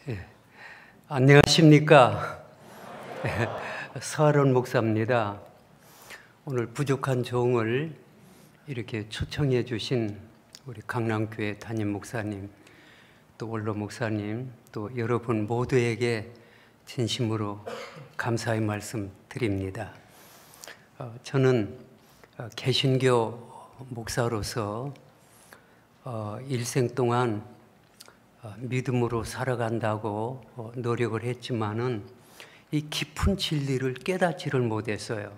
예. 안녕하십니까. 서하론 목사입니다. 오늘 부족한 종을 이렇게 초청해 주신 우리 강남교회 담임 목사님, 또 원로 목사님, 또 여러분 모두에게 진심으로 감사의 말씀 드립니다. 저는 개신교 목사로서 일생 동안 믿음으로 살아간다고 노력을 했지만은 이 깊은 진리를 깨닫지를 못했어요.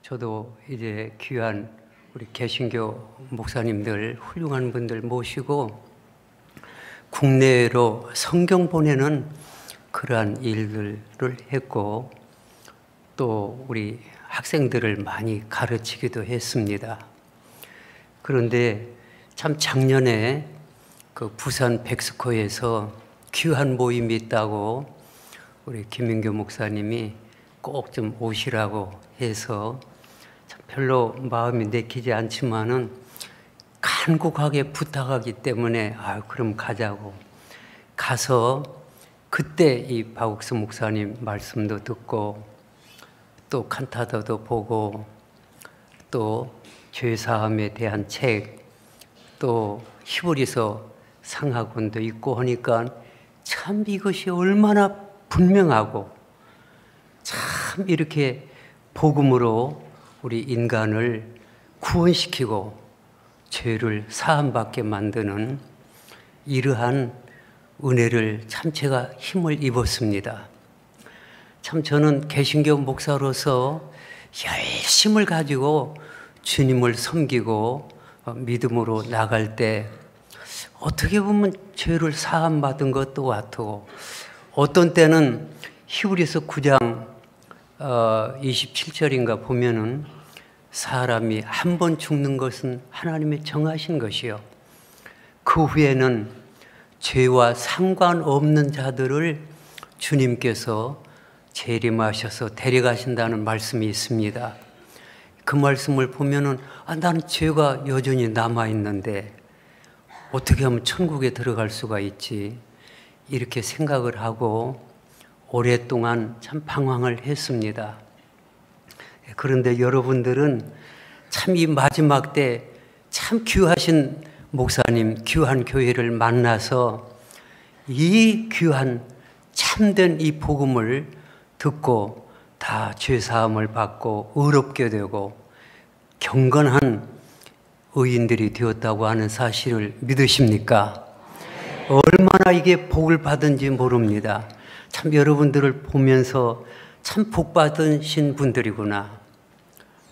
저도 이제 귀한 우리 개신교 목사님들, 훌륭한 분들 모시고 국내로 성경 보내는 그러한 일들을 했고, 또 우리 학생들을 많이 가르치기도 했습니다. 그런데 참 작년에 그 부산 백스코에서 귀한 모임이 있다고 우리 김민교 목사님이 꼭 좀 오시라고 해서 참 별로 마음이 내키지 않지만은 간곡하게 부탁하기 때문에 그럼 가자고 가서 그때 이 박옥수 목사님 말씀도 듣고 또 칸타더도 보고 또 죄사함에 대한 책, 또 히브리서 상하권도 있고 하니까 참 이것이 얼마나 분명하고 참 이렇게 복음으로 우리 인간을 구원시키고 죄를 사함받게 만드는 이러한 은혜를 참 제가 힘을 입었습니다. 참 저는 개신교 목사로서 열심을 가지고 주님을 섬기고 믿음으로 나갈 때 어떻게 보면 죄를 사함받은 것도 같고, 어떤 때는 히브리서 9장 27절인가 보면은 사람이 한 번 죽는 것은 하나님이 정하신 것이요, 그 후에는 죄와 상관없는 자들을 주님께서 재림하셔서 데려가신다는 말씀이 있습니다. 그 말씀을 보면은 나는 죄가 여전히 남아있는데 어떻게 하면 천국에 들어갈 수가 있지, 이렇게 생각을 하고 오랫동안 참 방황을 했습니다. 그런데 여러분들은 참 이 마지막 때 참 귀하신 목사님, 귀한 교회를 만나서 이 귀한 참된 이 복음을 듣고 다 죄사함을 받고 의롭게 되고 경건한 의인들이 되었다고 하는 사실을 믿으십니까? 얼마나 이게 복을 받은지 모릅니다. 참 여러분들을 보면서 참 복 받으신 분들이구나.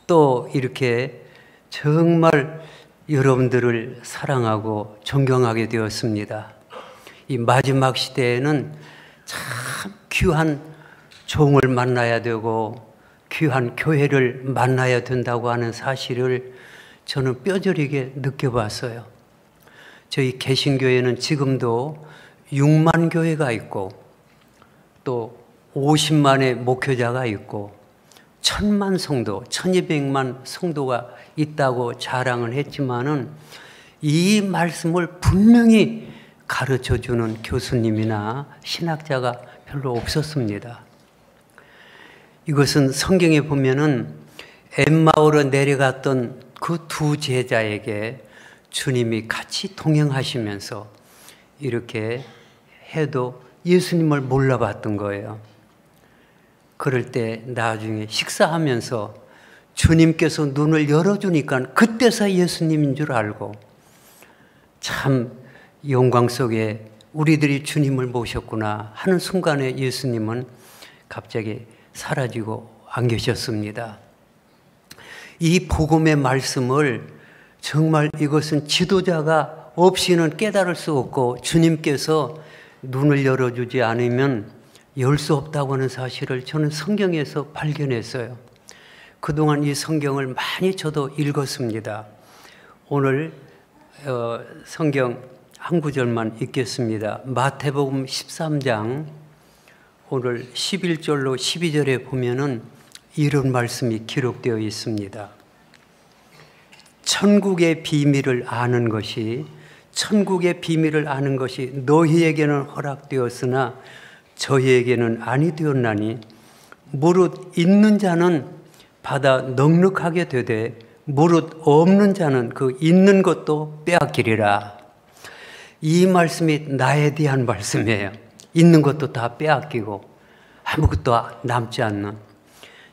또 이렇게 정말 여러분들을 사랑하고 존경하게 되었습니다. 이 마지막 시대에는 참 귀한 종을 만나야 되고 귀한 교회를 만나야 된다고 하는 사실을 저는 뼈저리게 느껴봤어요. 저희 개신교회는 지금도 6만 교회가 있고 또 50만의 목회자가 있고 1000만 성도, 1200만 성도가 있다고 자랑을 했지만은 이 말씀을 분명히 가르쳐주는 교수님이나 신학자가 별로 없었습니다. 이것은 성경에 보면은 엠마오로 내려갔던 그 두 제자에게 주님이 같이 동행하시면서 이렇게 해도 예수님을 몰라봤던 거예요. 그럴 때 나중에 식사하면서 주님께서 눈을 열어주니까 그때서 예수님인 줄 알고, 참 영광 속에 우리들이 주님을 모셨구나 하는 순간에 예수님은 갑자기 사라지고 안 계셨습니다. 이 복음의 말씀을 정말 이것은 지도자가 없이는 깨달을 수 없고 주님께서 눈을 열어주지 않으면 열 수 없다고 하는 사실을 저는 성경에서 발견했어요. 그동안 이 성경을 많이 저도 읽었습니다. 오늘 성경 한 구절만 읽겠습니다. 마태복음 13장 오늘 11절로 12절에 보면은 이런 말씀이 기록되어 있습니다. 천국의 비밀을 아는 것이 천국의 비밀을 아는 것이 너희에게는 허락되었으나 저희에게는 아니 되었나니 무릇 있는 자는 받아 넉넉하게 되되 무릇 없는 자는 그 있는 것도 빼앗기리라. 이 말씀이 나에 대한 말씀이에요. 있는 것도 다 빼앗기고 아무것도 남지 않는.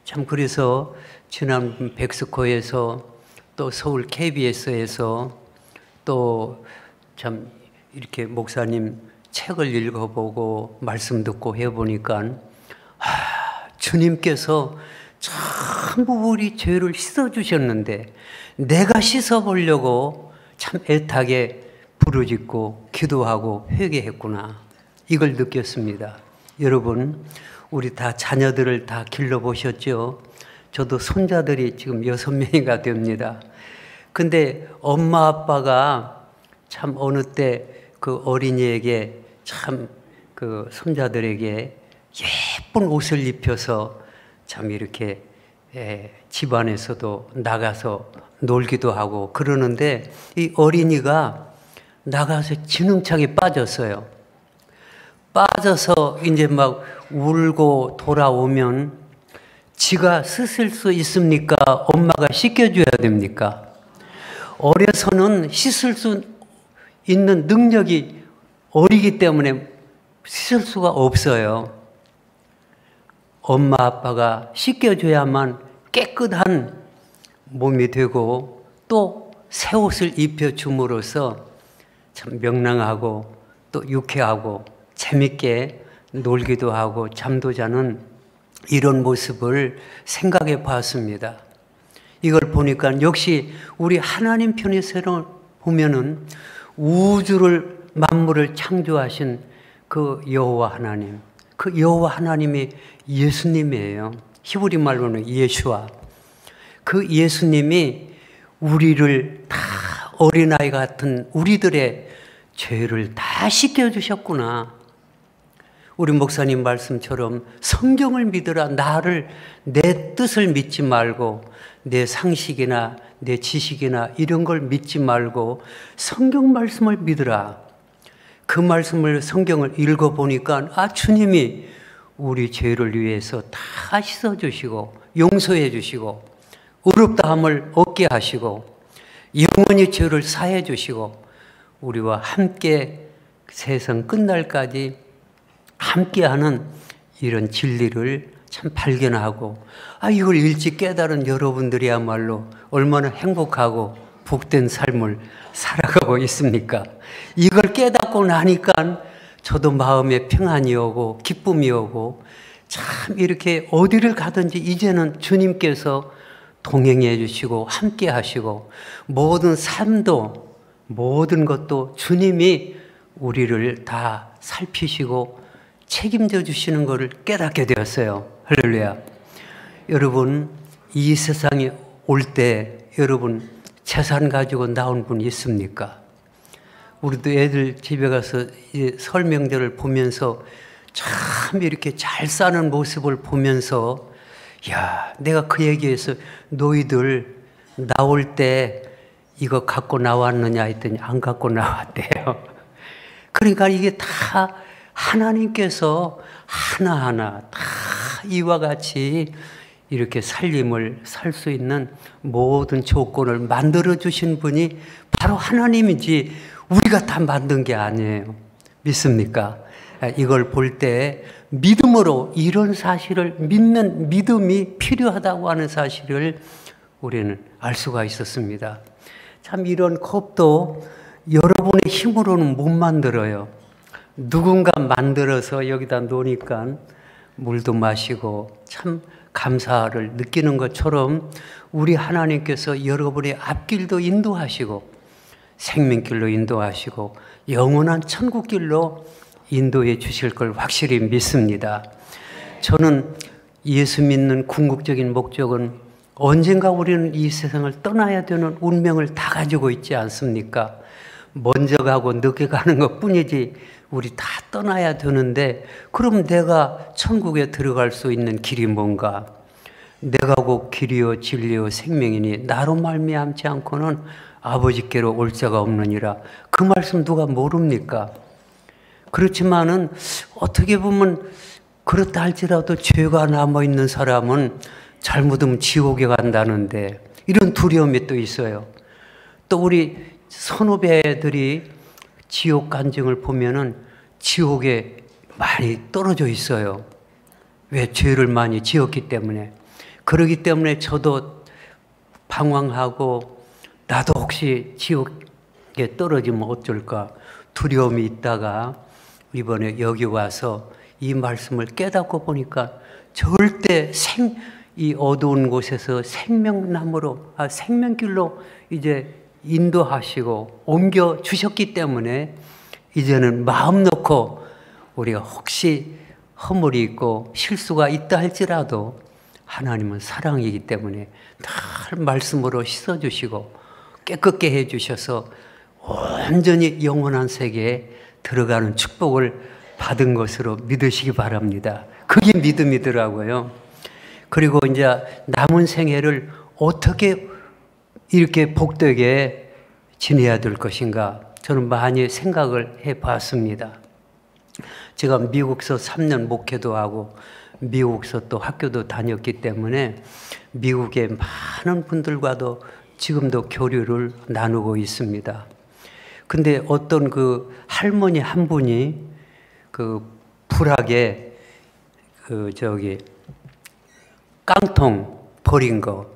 참 그래서 지난 백스코에서 또 서울 KBS에서 또 참 이렇게 목사님 책을 읽어보고 말씀 듣고 해보니까 주님께서 전부 우리 죄를 씻어주셨는데 내가 씻어보려고 참 애타게 부르짖고 기도하고 회개했구나. 이걸 느꼈습니다. 여러분, 우리 다 자녀들을 다 길러보셨죠? 저도 손자들이 지금 6명이가 됩니다. 근데 엄마 아빠가 참 어느 때 그 어린이에게 참 그 손자들에게 예쁜 옷을 입혀서 참 이렇게 집안에서도 나가서 놀기도 하고 그러는데 이 어린이가 나가서 진흥창에 빠졌어요. 빠져서 이제 막 울고 돌아오면 지가 씻을 수 있습니까? 엄마가 씻겨줘야 됩니까? 어려서는 씻을 수 있는 능력이 어리기 때문에 씻을 수가 없어요. 엄마 아빠가 씻겨줘야만 깨끗한 몸이 되고 또 새 옷을 입혀줌으로써 참 명랑하고 또 유쾌하고 재밌게 놀기도 하고 잠도 자는 이런 모습을 생각해 봤습니다. 이걸 보니까 역시 우리 하나님 편에서 보면은 우주를 만물을 창조하신 그 여호와 하나님, 그 여호와 하나님이 예수님이에요. 히브리 말로는 예수와. 그 예수님이 우리를 다 어린아이 같은 우리들의 죄를 다 씻겨주셨구나. 우리 목사님 말씀처럼 성경을 믿으라. 나를, 내 뜻을 믿지 말고 내 상식이나 내 지식이나 이런 걸 믿지 말고 성경 말씀을 믿으라. 그 말씀을 성경을 읽어보니까 주님이 우리 죄를 위해서 다 씻어주시고 용서해 주시고 의롭다함을 얻게 하시고 영원히 죄를 사해 주시고 우리와 함께 세상 끝날까지 함께하는 이런 진리를 참 발견하고 이걸 일찍 깨달은 여러분들이야말로 얼마나 행복하고 복된 삶을 살아가고 있습니까? 이걸 깨닫고 나니까 저도 마음에 평안이 오고 기쁨이 오고 참 이렇게 어디를 가든지 이제는 주님께서 동행해 주시고 함께 하시고 모든 삶도 모든 것도 주님이 우리를 다 살피시고 책임져 주시는 것을 깨닫게 되었어요. 할렐루야. 여러분, 이 세상에 올 때 여러분 재산 가지고 나온 분 있습니까? 우리도 애들 집에 가서 설 명절을 보면서 참 이렇게 잘 사는 모습을 보면서 야, 내가 그 얘기해서 너희들 나올 때 이거 갖고 나왔느냐 했더니 안 갖고 나왔대요. 그러니까 이게 다 하나님께서 하나하나 다 이와 같이 이렇게 삶을 살 수 있는 모든 조건을 만들어 주신 분이 바로 하나님이지 우리가 다 만든 게 아니에요. 믿습니까? 이걸 볼 때 믿음으로 이런 사실을 믿는 믿음이 필요하다고 하는 사실을 우리는 알 수가 있었습니다. 참 이런 컵도 여러분의 힘으로는 못 만들어요. 누군가 만들어서 여기다 놓으니까 물도 마시고 참 감사를 느끼는 것처럼 우리 하나님께서 여러분의 앞길도 인도하시고 생명길로 인도하시고 영원한 천국길로 인도해 주실 걸 확실히 믿습니다. 저는 예수 믿는 궁극적인 목적은 언젠가 우리는 이 세상을 떠나야 되는 운명을 다 가지고 있지 않습니까? 먼저 가고 늦게 가는 것 뿐이지 우리 다 떠나야 되는데 그럼 내가 천국에 들어갈 수 있는 길이 뭔가? 내가 곧 길이요 진리요 생명이니 나로 말미암지 않고는 아버지께로 올 자가 없느니라. 그 말씀 누가 모릅니까? 그렇지만은 어떻게 보면 그렇다 할지라도 죄가 남아있는 사람은 잘못하면 지옥에 간다는데 이런 두려움이 또 있어요. 또 우리 선후배들이 지옥 간증을 보면은 지옥에 많이 떨어져 있어요. 왜? 죄를 많이 지었기 때문에. 그러기 때문에 저도 방황하고 나도 혹시 지옥에 떨어지면 어쩔까 두려움이 있다가 이번에 여기 와서 이 말씀을 깨닫고 보니까 절대 이 어두운 곳에서 생명길로 이제 인도하시고 옮겨 주셨기 때문에 이제는 마음 놓고 우리가 혹시 허물이 있고 실수가 있다 할지라도 하나님은 사랑이기 때문에 늘 말씀으로 씻어주시고 깨끗게 해주셔서 온전히 영원한 세계에 들어가는 축복을 받은 것으로 믿으시기 바랍니다. 그게 믿음이더라고요. 그리고 이제 남은 생애를 어떻게 이렇게 복되게 지내야 될 것인가 저는 많이 생각을 해봤습니다. 제가 미국서 3년 목회도 하고 미국서 또 학교도 다녔기 때문에 미국의 많은 분들과도 지금도 교류를 나누고 있습니다. 근데 어떤 그 할머니 한 분이 그 불악에 깡통 버린 거,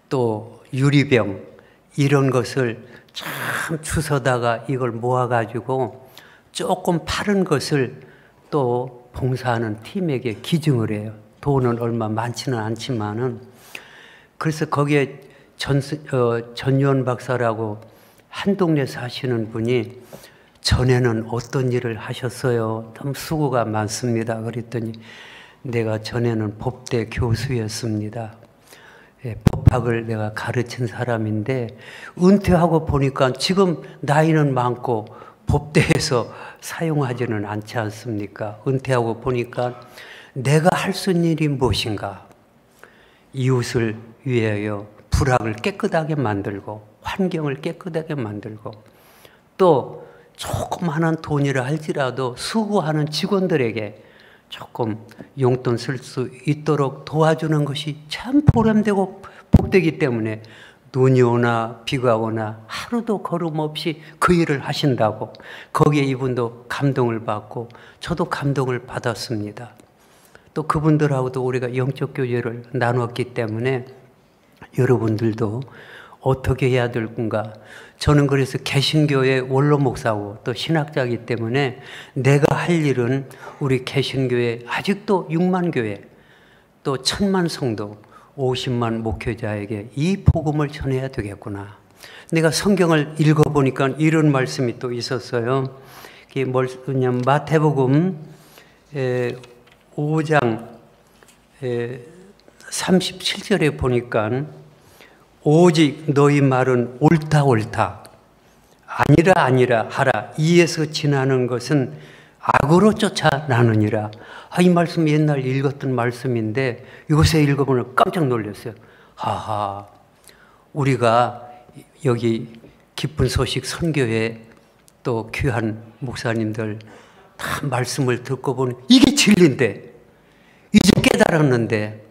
또 유리병 이런 것을 참 주워다가 이걸 모아가지고 조금 파른 것을 또 봉사하는 팀에게 기증을 해요. 돈은 얼마 많지는 않지만은. 그래서 거기에 전유원 박사라고 한 동네 사시는 분이 전에는 어떤 일을 하셨어요? 너무 수고가 많습니다. 그랬더니 내가 전에는 법대 교수였습니다. 예, 법학을 내가 가르친 사람인데 은퇴하고 보니까 지금 나이는 많고 법대에서 사용하지는 않지 않습니까? 은퇴하고 보니까 내가 할 수 있는 일이 무엇인가? 이웃을 위하여 불악을 깨끗하게 만들고 환경을 깨끗하게 만들고 또 조그마한 돈이라 할지라도 수고하는 직원들에게 조금 용돈 쓸 수 있도록 도와주는 것이 참 보람되고 복되기 때문에 눈이 오나 비가 오나 하루도 걸음 없이 그 일을 하신다고 거기에 이분도 감동을 받고 저도 감동을 받았습니다. 또 그분들하고도 우리가 영적 교제를 나눴기 때문에 여러분들도 어떻게 해야 될 건가. 저는 그래서 개신교의 원로 목사고 또 신학자이기 때문에 내가 할 일은 우리 개신교회 아직도 6만 교회 또 1000만 성도 50만 목회자에게 이 복음을 전해야 되겠구나. 내가 성경을 읽어보니까 이런 말씀이 또 있었어요. 그게 뭐냐면 마태복음 5장 37절에 보니까 오직 너희 말은 옳다 옳다 아니라 하라 이에서 지나는 것은 악으로 쫓아나느니라. 이 말씀 옛날 읽었던 말씀인데 요새 읽어보면 깜짝 놀랐어요. 하하, 우리가 여기 기쁜 소식 선교회 또 귀한 목사님들 다 말씀을 듣고 보니 이게 진리인데 이제 깨달았는데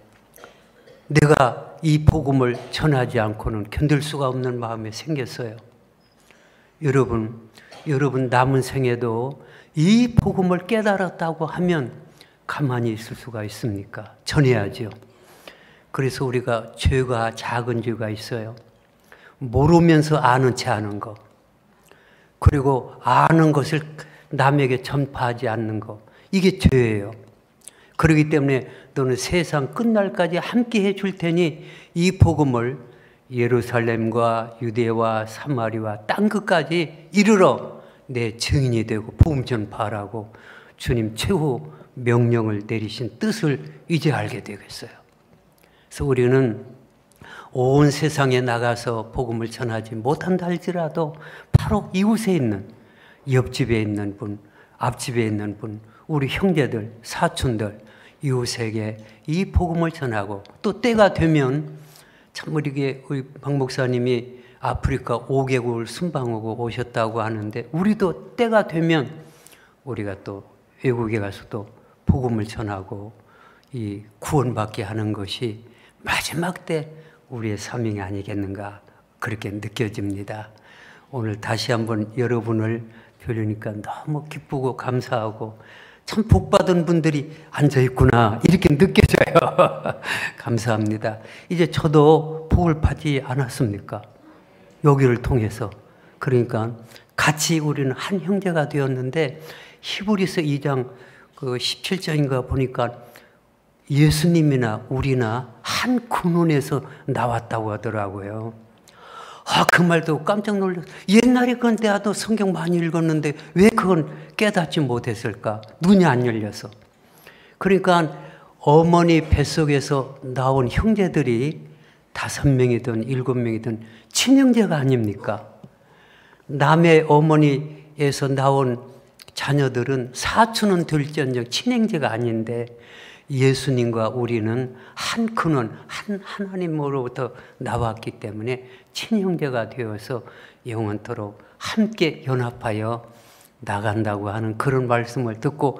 내가 이 복음을 전하지 않고는 견딜 수가 없는 마음이 생겼어요. 여러분 남은 생에도 이 복음을 깨달았다고 하면 가만히 있을 수가 있습니까? 전해야죠. 그래서 우리가 죄가 작은 죄가 있어요. 모르면서 아는 채 하는 거. 그리고 아는 것을 남에게 전파하지 않는 거. 이게 죄예요. 그렇기 때문에 너는 세상 끝날까지 함께 해줄 테니 이 복음을 예루살렘과 유대와 사마리와 땅끝까지 이르러 내 증인이 되고 복음 전파하라고 주님 최후 명령을 내리신 뜻을 이제 알게 되겠어요. 그래서 우리는 온 세상에 나가서 복음을 전하지 못한다 할지라도 바로 이웃에 있는 옆집에 있는 분, 앞집에 있는 분, 우리 형제들, 사촌들, 이웃에게 이 복음을 전하고 또 때가 되면 참 우리 박 목사님이 아프리카 5개국을 순방하고 오셨다고 하는데 우리도 때가 되면 우리가 또 외국에 가서 또 복음을 전하고 이 구원받게 하는 것이 마지막 때 우리의 사명이 아니겠는가 그렇게 느껴집니다. 오늘 다시 한번 여러분을 뵈려니까 너무 기쁘고 감사하고 참 복받은 분들이 앉아있구나 이렇게 느껴져요. 감사합니다. 이제 저도 복을 받지 않았습니까? 여기를 통해서. 그러니까 같이 우리는 한 형제가 되었는데 히브리서 2장 그 17절인가 보니까 예수님이나 우리나 한 근원에서 나왔다고 하더라고요. 그 말도 깜짝 놀랐어요. 옛날에 그건 내가도 성경 많이 읽었는데 왜 그건 깨닫지 못했을까? 눈이 안 열려서. 그러니까 어머니 뱃속에서 나온 형제들이 5명이든 7명이든 친형제가 아닙니까? 남의 어머니에서 나온 자녀들은 사촌은 될지언정 친형제가 아닌데 예수님과 우리는 한 근원, 한 하나님으로부터 나왔기 때문에 친형제가 되어서 영원토록 함께 연합하여 나간다고 하는 그런 말씀을 듣고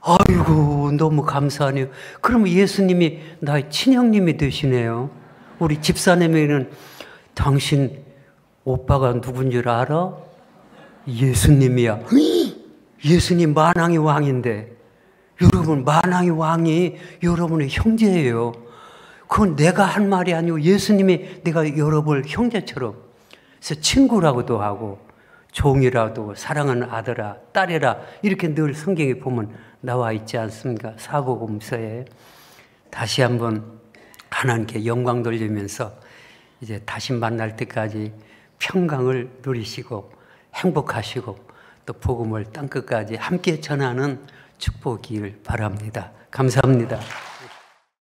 아이고 너무 감사하네요. 그러면 예수님이 나의 친형님이 되시네요. 우리 집사님에게는 당신 오빠가 누군 줄 알아? 예수님이야. 예수님 만왕의 왕인데 여러분 만왕의 왕이 여러분의 형제예요. 그건 내가 한 말이 아니고 예수님이 내가 여러분을 형제처럼 그래서 친구라고도 하고 종이라도 사랑하는 아들아 딸이라 이렇게 늘 성경에 보면 나와 있지 않습니까? 사복음서에. 다시 한번 하나님께 영광 돌리면서 이제 다시 만날 때까지 평강을 누리시고 행복하시고 또 복음을 땅끝까지 함께 전하는 축복이길 바랍니다. 감사합니다.